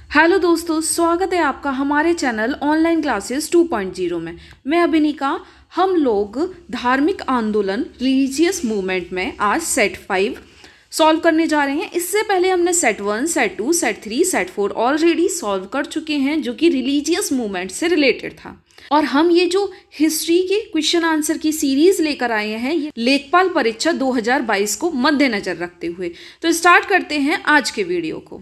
Hello दोस्तों, स्वागत है आपका हमारे चैनल ऑनलाइन क्लासेस 2.0 में। मैं अभिनिका। हम लोग धार्मिक आंदोलन रिलीजियस मूवमेंट में आज सेट 5 सॉल्व करने जा रहे हैं। इससे पहले हमने set 1, set 2, set 3, set 4 already solve कर चुके हैं, जो कि रिलीजियस मूवमेंट से रिलेटेड था। और हम ये जो हिस्ट्री के क्वेश्चन आंसर की सीरीज लेकर आए हैं, ये लेखपाल परीक्षा 2022 को मद्देनजर रखते हुए। तो स्टार्ट करते हैं आज के वीडियो को।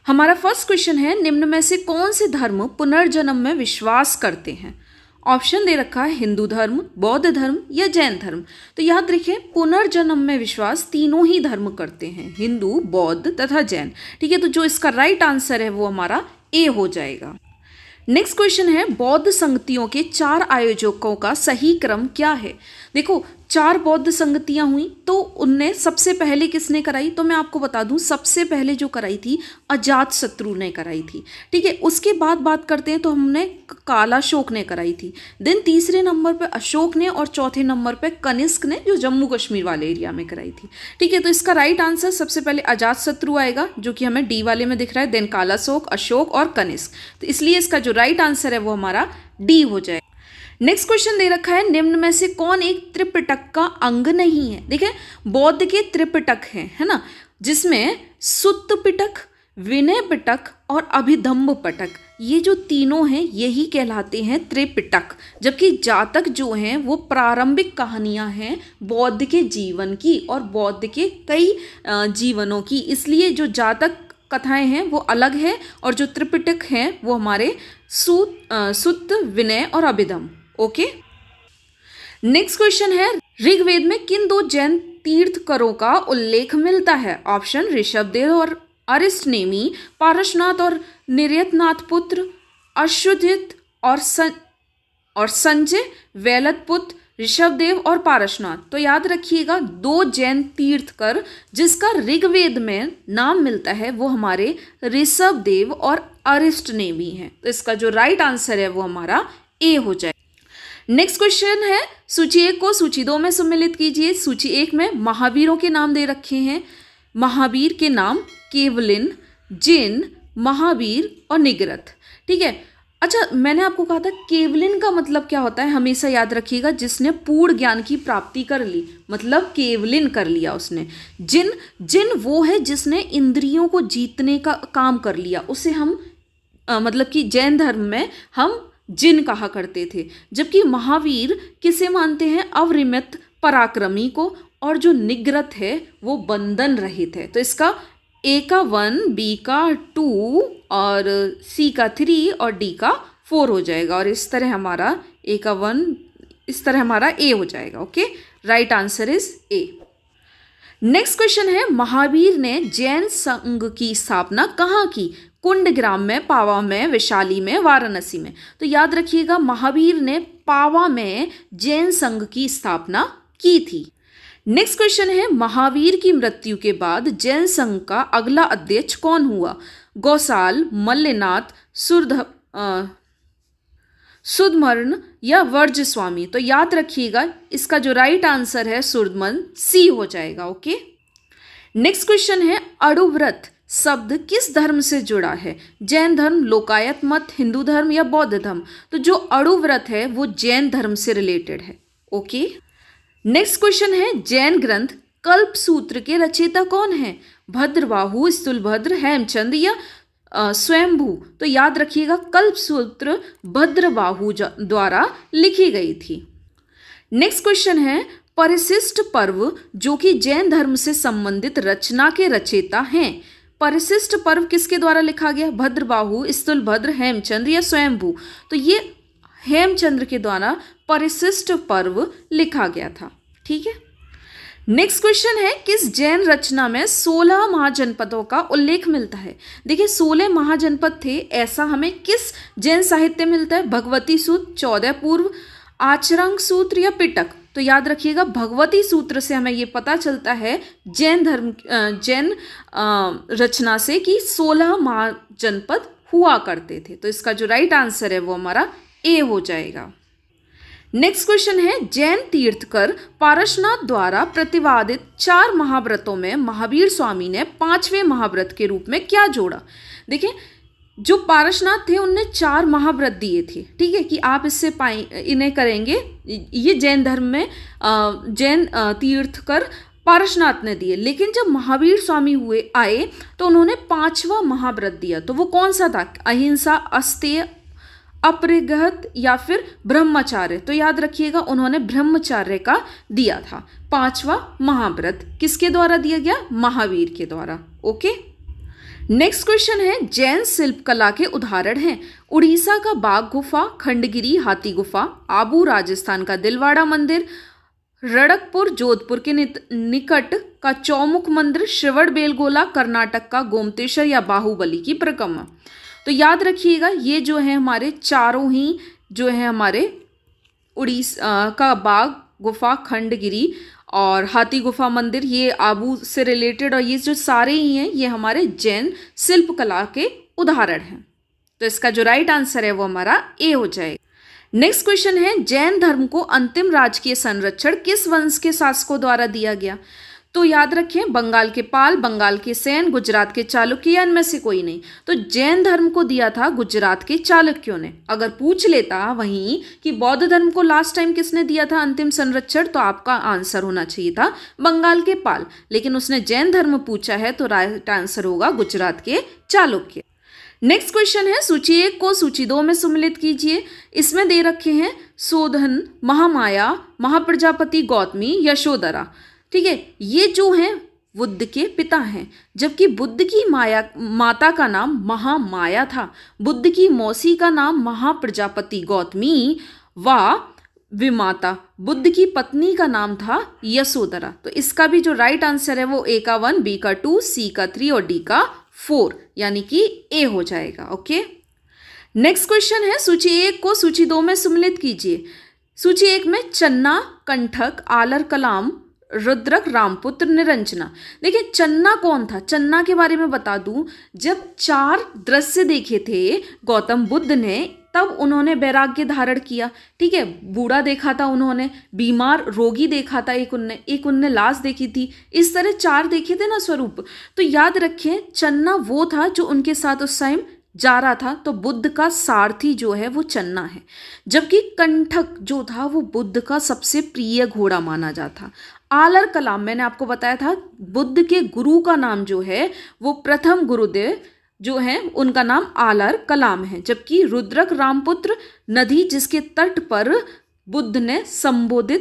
हमारा फर्स्ट क्वेश्चन है, निम्न में से कौन से धर्म पुनर्जन्म में विश्वास करते हैं? ऑप्शन दे रखा है हिंदू धर्म, बौद्ध धर्म या जैन धर्म। तो याद रखें, पुनर्जन्म में विश्वास तीनों ही धर्म करते हैं, हिंदू, बौद्ध तथा जैन। ठीक है, तो जो इसका राइट आंसर है वो हमारा ए हो जाएगा। नेक्स्ट क्वेश्चन है, बौद्ध संगतियों के 4 आयोजकों का सही क्रम क्या है? देखो, 4 बौद्ध संगतियां हुई, तो उनने सबसे पहले किसने कराई? तो मैं आपको बता दूं, सबसे पहले जो कराई थी अजातशत्रु ने कराई थी। ठीक है, उसके बाद बात करते हैं तो हमने कालाशोक ने कराई थी। देन तीसरे नंबर पे अशोक ने और चौथे नंबर पे कनिष्क ने, जो जम्मू कश्मीर वाले एरिया में कराई थी। ठीक है, तो इसका राइट आंसर सबसे पहले अजातशत्रु आएगा, जो कि हमें डी वाले में दिख रहा है। देन कालाशोक, अशोक और कनिष्क। तो इसलिए इसका जो राइट आंसर है वो हमारा डी हो जाएगा। नेक्स्ट क्वेश्चन दे रखा है, निम्न में से कौन एक त्रिपिटक का अंग नहीं है? देखिए, बौद्ध के त्रिपिटक हैं, है ना, जिसमें सुत्त पिटक, विनय पिटक और अभिधम्म पिटक, ये जो तीनों हैं यही कहलाते हैं त्रिपिटक। जबकि जातक जो हैं वो प्रारंभिक कहानियां हैं बौद्ध के जीवन की और बौद्ध के कई जीवनों की, इसलिए जो जातक कथाएं हैं वो अलग है और जो त्रिपिटक हैं वो हमारे सुत्त, विनय और अभिधम्म। ओके। नेक्स्ट क्वेश्चन है, ऋग्वेद में किन 2 जैन तीर्थकरों का उल्लेख मिलता है? ऑप्शन ऋषभदेव और अरिष्टनेमी, पारसनाथ और निर्यतनाथ पुत्र, अश्वजित और संजय, वैलतपुत्र, ऋषभदेव और पारसनाथ। तो याद रखिएगा, 2 जैन तीर्थकर जिसका ऋग्वेद में नाम मिलता है वो हमारे ऋषभदेव और अरिष्टनेमी हैं। तो इसका जो राइट आंसर है वो हमारा ए हो जाए। नेक्स्ट क्वेश्चन है, सूची 1 को सूची 2 में सम्मिलित कीजिए। सूची 1 में महावीरों के नाम दे रखे हैं। महावीर के नाम केवलिन, जिन, महावीर और निगरथ। ठीक है, अच्छा, मैंने आपको कहा था केवलिन का मतलब क्या होता है, हमेशा याद रखिएगा, जिसने पूर्ण ज्ञान की प्राप्ति कर ली, मतलब केवलिन कर लिया उसने। जिन वो है जिसने इंद्रियों को जीतने का काम कर लिया, उसे हम मतलब कि जैन धर्म में हम जिन कहा करते थे। जबकि महावीर किसे मानते हैं? अवरिमित पराक्रमी को, और जो निग्रत है वो बंधन रहित है। तो इसका ए का 1, बी का 2 और सी का 3 और डी का 4 हो जाएगा। और इस तरह हमारा ए का 1, इस तरह हमारा ए हो जाएगा। Okay, right answer is a. Next question है, महावीर ने जैन संघ की स्थापना कहाँ की? कुंडग्राम में, पावा में, वैशाली में, वाराणसी में। तो याद रखिएगा, महावीर ने पावा में जैन संघ की स्थापना की थी। नेक्स्ट क्वेश्चन है, महावीर की मृत्यु के बाद जैन संघ का अगला अध्यक्ष कौन हुआ? गौसाल, मल्लनाथ, सुधमर्ण या वर्ज स्वामी? तो याद रखिएगा, इसका जो राइट आंसर है सुधमर्ण, सी हो जाएगा। ओके। नेक्स्ट क्वेश्चन है, अणुव्रत शब्द किस धर्म से जुड़ा है? जैन धर्म, लोकायत मत, हिंदू धर्म या बौद्ध धर्म? तो जो अणुव्रत है वो जैन धर्म से रिलेटेड है। ओके। नेक्स्ट क्वेश्चन है, जैन ग्रंथ कल्पसूत्र के रचयिता कौन है? भद्रबाहु, स्थूलभद्र, हेमचंद या स्वयंभू? तो याद रखिएगा, कल्पसूत्र भद्रबाहु द्वारा लिखी गई थी। नेक्स्ट क्वेश्चन है, परिशिष्ट पर्व जो कि जैन धर्म से संबंधित रचना के रचयिता हैं। परिशिष्ट पर्व किसके द्वारा लिखा गया? भद्रबाहु, स्थूलभद्र, हेमचंद या स्वयंभू? तो ये हेमचंद्र के द्वारा परिशिष्ट पर्व लिखा गया था। ठीक है। नेक्स्ट क्वेश्चन है, किस जैन रचना में 16 महाजनपदों का उल्लेख मिलता है? देखिए, 16 महाजनपद थे, ऐसा हमें किस जैन साहित्य में मिलता है? भगवती सूत्र, 14 पूर्व, आचरंग सूत्र या पिटक? तो याद रखिएगा, भगवती सूत्र से हमें ये पता चलता है जैन रचना से कि 16 महाजनपद हुआ करते थे। तो इसका जो राइट आंसर है वो हमारा ए हो जाएगा। नेक्स्ट क्वेश्चन है, जैन तीर्थकर पारसनाथ द्वारा प्रतिपादित 4 महाव्रतों में महावीर स्वामी ने 5वें महाव्रत के रूप में क्या जोड़ा? देखिए, जो पारसनाथ थे उनने 4 महाव्रत दिए थे, ठीक है, कि आप इससे इन्हें करेंगे। ये जैन धर्म में जैन तीर्थकर पारसनाथ ने दिए। लेकिन जब महावीर स्वामी हुए आए तो उन्होंने 5वां महाव्रत दिया। तो वो कौन सा था? अहिंसा, अस्तेय, अपरिग्रह या फिर ब्रह्मचार्य। तो याद रखिएगा उन्होंने ब्रह्मचार्य का दिया था। 5वां महाव्रत किसके द्वारा दिया गया? महावीर के द्वारा। ओके, नेक्स्ट क्वेश्चन है जैन शिल्प कला के उदाहरण हैं। उड़ीसा का बाघ गुफा, खंडगिरी हाथी गुफा, आबू राजस्थान का दिलवाड़ा मंदिर, रड़कपुर जोधपुर के निकट का चौमुख मंदिर, श्रवण बेलगोला कर्नाटक का गोमतेश्वर या बाहुबली की परिक्रमा। तो याद रखिएगा ये जो है हमारे चारों ही जो है हमारे उड़ीसा का बाघ गुफा, खंडगिरी और हाथी गुफा मंदिर, ये आबू से रिलेटेड, और ये जो सारे ही हैं ये हमारे जैन शिल्प कला के उदाहरण हैं। तो इसका जो राइट आंसर है वो हमारा ए हो जाएगा। नेक्स्ट क्वेश्चन है जैन धर्म को अंतिम राजकीय संरक्षण किस वंश के शासकों द्वारा दिया गया? तो याद रखें बंगाल के पाल, बंगाल के सेन, गुजरात के चालुक्य या इनमें से कोई नहीं। तो जैन धर्म को दिया था गुजरात के चालुक्यों ने। अगर पूछ लेता वहीं कि बौद्ध धर्म को लास्ट टाइम किसने दिया था अंतिम संरक्षण, तो आपका आंसर होना चाहिए था बंगाल के पाल। लेकिन उसने जैन धर्म पूछा है तो राइट आंसर होगा गुजरात के चालुक्य। नेक्स्ट क्वेश्चन है सूची 1 को सूची 2 में सम्मिलित कीजिए। इसमें दे रखे हैं शोधन, महामाया, महाप्रजापति, गौतमी, यशोधरा। ठीक है, ये जो हैं बुद्ध के पिता हैं, जबकि बुद्ध की माता का नाम महामाया था, बुद्ध की मौसी का नाम महाप्रजापति गौतमी व विमाता, बुद्ध की पत्नी का नाम था यशोधरा। तो इसका भी जो राइट आंसर है वो ए का 1, बी का 2, सी का 3 और डी का 4, यानी कि ए हो जाएगा। ओके, नेक्स्ट क्वेश्चन है सूची 1 को सूची 2 में सम्मिलित कीजिए। सूची 1 में चन्ना, कंठक, आलर कलाम, रुद्रक, रामपुत्र, निरंजना। देखिए चन्ना कौन था? चन्ना के बारे में बता दूं, जब 4 दृश्य देखे थे गौतम बुद्ध ने तब उन्होंने वैराग्य धारण किया। ठीक है, बूढ़ा देखा था उन्होंने, बीमार रोगी देखा था एक उनने लाश देखी थी। इस तरह 4 देखे थे ना स्वरूप। तो याद रखें चन्ना वो था जो उनके साथ उस टाइम जा रहा था। तो बुद्ध का सारथी जो है वो चन्ना है, जबकि कंठक जो था वो बुद्ध का सबसे प्रिय घोड़ा माना जाता। आलर कलाम मैंने आपको बताया था बुद्ध के गुरु का नाम जो है वो प्रथम गुरुदेव जो है उनका नाम आलर कलाम है, जबकि रुद्रक रामपुत्र नदी जिसके तट पर बुद्ध ने संबोधि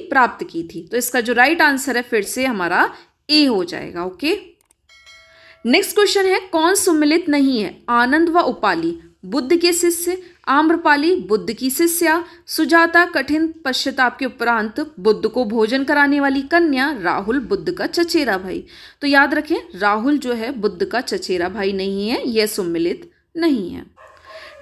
प्राप्त की थी। तो इसका जो राइट आंसर है फिर से हमारा ए हो जाएगा। ओके, नेक्स्ट क्वेश्चन है कौन सम्मिलित नहीं है? आनंद व उपाली बुद्ध के शिष्य, आम्रपाली बुद्ध की शिष्या, सुजाता कठिन पश्चाताप के उपरांत बुद्ध को भोजन कराने वाली कन्या, राहुल बुद्ध का चचेरा भाई। तो याद रखें राहुल जो है बुद्ध का चचेरा भाई नहीं है, यह सम्मिलित नहीं है।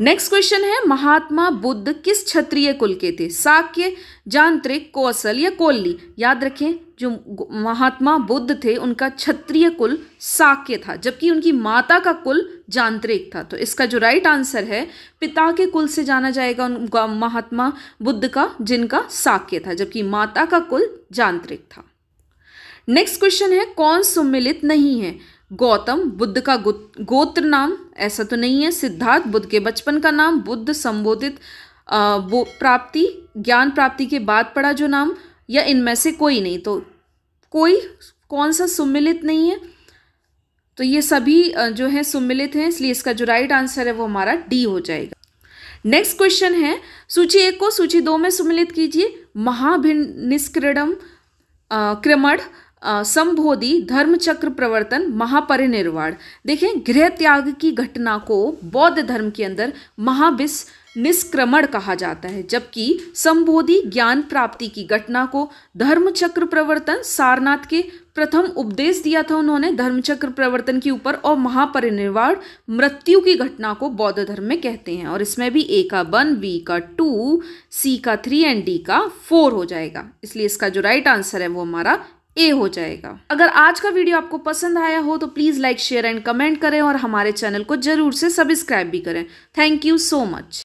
नेक्स्ट क्वेश्चन है महात्मा बुद्ध किस क्षत्रिय कुल के थे? शाक्य, जानत्रिक, कौशल या कोल्ली। याद रखें जो महात्मा बुद्ध थे उनका क्षत्रिय कुल शाक्य था, जबकि उनकी माता का कुल जानत्रिक था। तो इसका जो राइट आंसर है पिता के कुल से जाना जाएगा उनका महात्मा बुद्ध का, जिनका शाक्य था, जबकि माता का कुल जानत्रिक था। नेक्स्ट क्वेश्चन है कौन सम्मिलित नहीं है? गौतम बुद्ध का गोत्र नाम, ऐसा तो नहीं है। सिद्धार्थ बुद्ध के बचपन का नाम, बुद्ध संबोधित प्राप्ति ज्ञान प्राप्ति के बाद पड़ा जो नाम, या इनमें से कोई नहीं। तो कोई कौन सा सम्मिलित नहीं है? तो ये सभी जो है सम्मिलित हैं, इसलिए इसका जो राइट आंसर है वो हमारा डी हो जाएगा। नेक्स्ट क्वेश्चन है सूची 1 को सूची 2 में सम्मिलित कीजिए। महाभिनिष्क्रियम, क्रमण, संबोधि, धर्मचक्र प्रवर्तन, महापरिनिर्वाण। देखें गृह त्याग की घटना को बौद्ध धर्म के अंदर निष्क्रमण कहा जाता है, जबकि संबोधि ज्ञान प्राप्ति की घटना को धर्मचक्र प्रवर्तन, सारनाथ के प्रथम उपदेश दिया था उन्होंने धर्मचक्र प्रवर्तन के ऊपर, और महापरिनिर्वाण मृत्यु की घटना को बौद्ध धर्म में कहते हैं। और इसमें भी ए का 1, बी का 2, सी का 3 एंड डी का 4 हो जाएगा, इसलिए इसका जो राइट आंसर है वो हमारा ए हो जाएगा। अगर आज का वीडियो आपको पसंद आया हो तो please like, share and comment करें और हमारे चैनल को जरूर से सब्सक्राइब भी करें। Thank you so much.